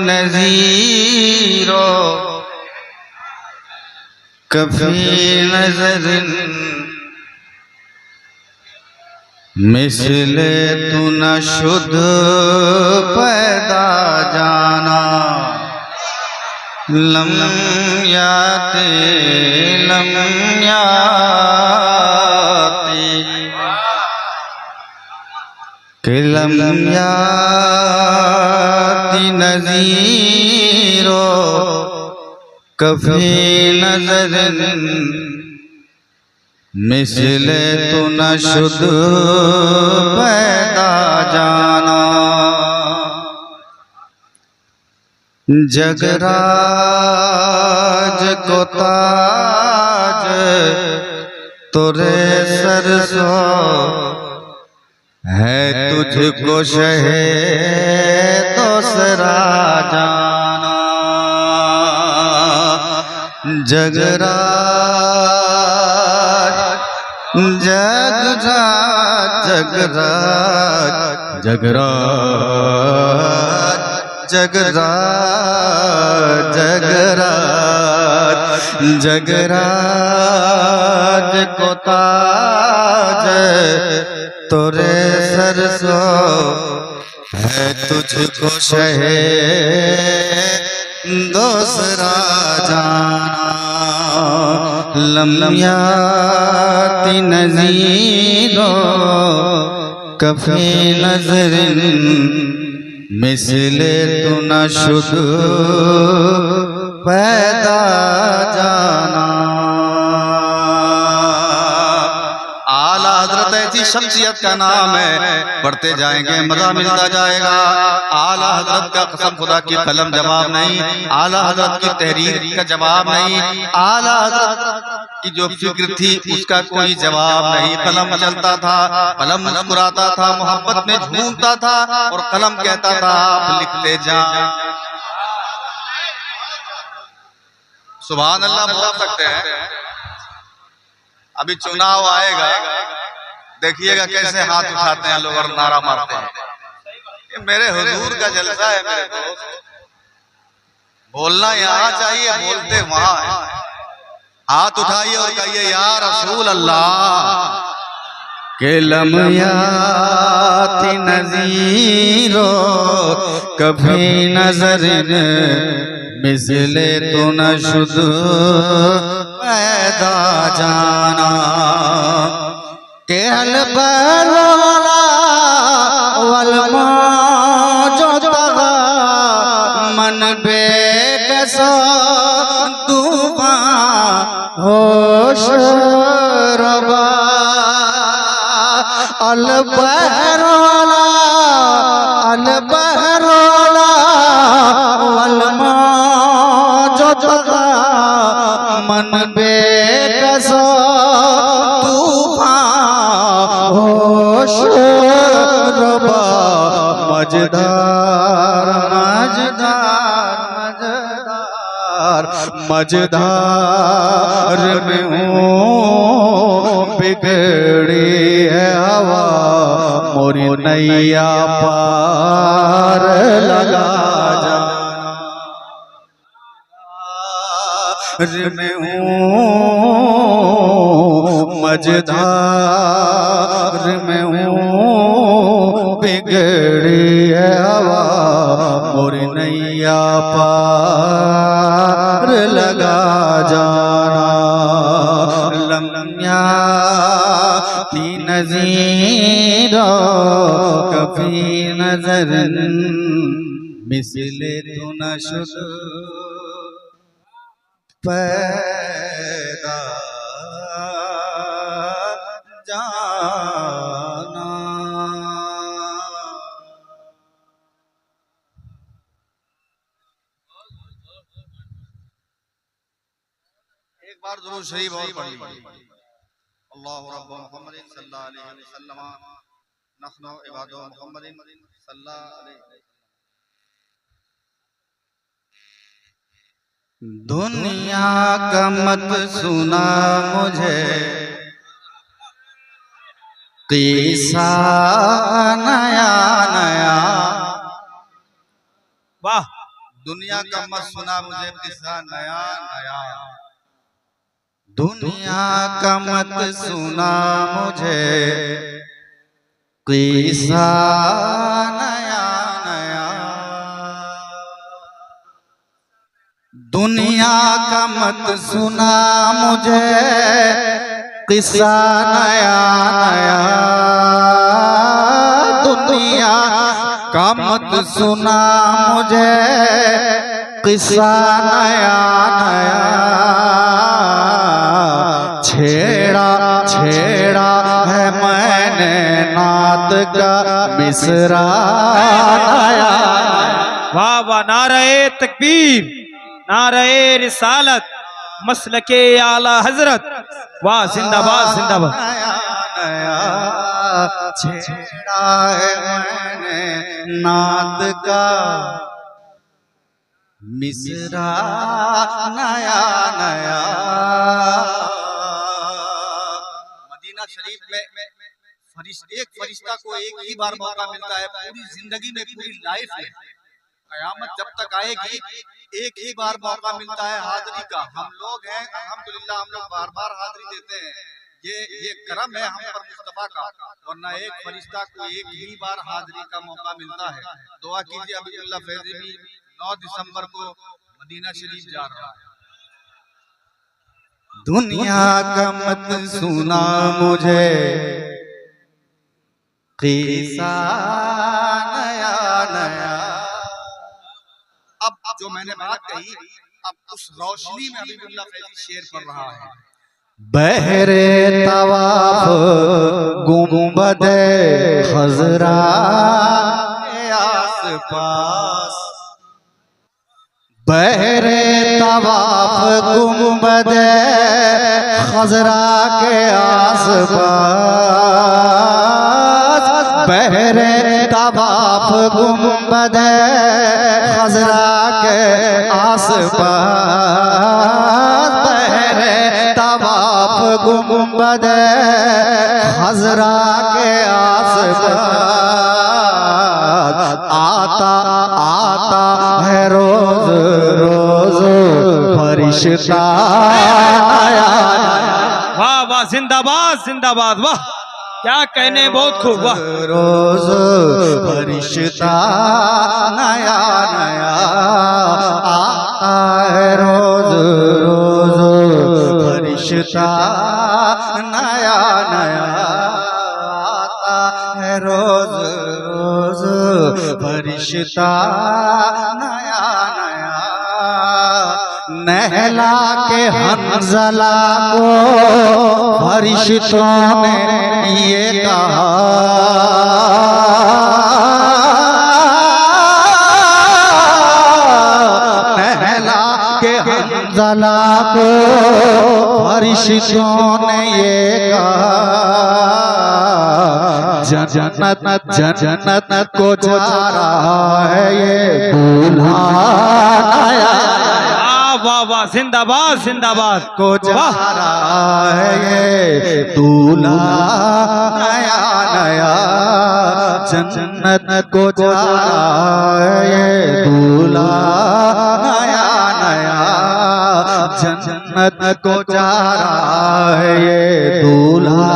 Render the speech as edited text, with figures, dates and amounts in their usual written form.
नज़ीरो कभी नजर मिसले तू न शुद्ध पैदा जाना लम याते लम याती नज़ीरो कभी नजर मिसले तू न शुद्ध पैदा जाना जगराज को ताज तुरे सर सो है तुझको शहे दूसरा जाना जगराज जगराज जगराज जगराज जगराज जगराज जगराज को ताज तोरे सरसो है तुझको शहे दूसरा जाना लम याती नज़ीरो कभी नजर मिसले तू न शुद्ध पैदा जाना। आला हजरत ऐसी शख्सियत का नाम है, पढ़ते जाएंगे मजा मिलता जाएगा। आला हजरत का कसम खुदा की कलम जवाब नहीं, आला हजरत की तहरीर का जवाब नहीं, आला हजरत की जो फिक्र थी उसका कोई जवाब नहीं। कलम चलता था, कलम मुस्कुराता था, मोहब्बत में झूमता था और कलम कहता था आप लिखते जाएं। सुभान अल्लाह बोल सकते हैं। अभी चुनाव आएगा, देखिएगा कैसे हाथ उठाते हैं लोग और नारा मारते हैं। ये मेरे हुजूर का जलसा है मेरे दोस्त। बोलना यहाँ चाहिए, बोलते वहां है। हाथ उठाइए और कहिए या रसूल अल्लाह के लम याती नज़ीरो कभी नजर मिसले तू न शुद्ध पैदा जाना के हल बलोला वल मौजूदा मन बेकसो तूफा होश रबा अल बहरोला वल मौजूदा मन बेकसो तूफान होश रबा मजदार मजदार मजदार में हूँ बिगड़ी है हवा मोरी नैया पार लगा में हूँ मजदार में हूँ बिगड़ी है हवा मोरी नैया पार लगा जाना लम याती नज़ीरो कभी नजर मिसले तू न शुद्ध पैदा जाना। एक बार दुरूद शरीफ और पढ़ लीजिए। अल्लाहु रब्बु मुहम्मदिन सल्लल्लाहु अलैहि वसल्लम नहनु इबादु मुहम्मदिन सल्लल्लाहु अलैहि वसल्लम। दुनिया का मत सुना मुझे किस्सा नया नया। वाह। दुनिया का मत सुना मुझे किस्सा नया नया, दुनिया का मत सुना मुझे किस्सा नया नया, दुनिया का मत सुना मुझे किस्सा नया नया, दुनिया का मत सुना मुझे किस्सा नया नया, छेड़ा छेड़ा है मैंने नात का मिसरा नया। वाह वाह, नारे तकबीर, नारे रिसालत, मसलके आला हजरत, वाह जिंदाबाद जिंदाबाद। नया नया छेड़ा है मैंने नात का मिसरा नया नया। मदीना शरीफ में एक फरिश्ता को एक ही बार मौका मिलता है पूरी जिंदगी में, पूरी लाइफ में, कयामत जब तक आएगी एक ही बार मौका मिलता है हाजिरी का। हम लोग हैं अल्हम्दुलिल्लाह, हम लोग बार बार हाजिरी देते हैं, ये करम है हम पर मुस्तफा का, वरना एक फरिश्ता को एक ही बार हाजिरी का मौका मिलता है। दुआ कीजिए अब्दुल्ला फैजी भी 9 दिसंबर को मदीना शरीफ जा रहा है। दुनिया का मत सुना मुझे किस्सा नया नया। अब जो मैंने बात कही, अब उस रोशनी में हबीबुल्लाह फैजी शेर पढ़ रहा है। बहरे तवाफ गुंबदे खजरा के आस पास, बहरे तवाफ गुंबदे खजरा के आस पास, बहरे तवाफ गुंबदे खजरा के आस पास, बहरे तवाफ गुंबदे खजरा के आस पास, आता आता है रोज रोज फरिश्ता आया। वाह वाह, जिंदाबाद जिंदाबाद, वाह क्या कहने, बहुत खूब, वाह। रोज फरिश्ता नया नया आता है, रोज रोज फरिश्ता नया नया आता है, रोज रोज फरिश्ता नया नया। नहला के हंज़ला को फरिश्तों ने ये कहा, नहला के हंज़ला को फरिश्तों ने ये कहा, जन्नत जन्नत को जा रहा है ये दूल्हा आया। वाह वाह, जिंदाबाद जिंदाबाद, को जा रहा है ये दूल्हा नया नया, जन्नत को जा रहा है ये दूल्हा नया नया, जन्नत को जा रहा है ये दूल्हा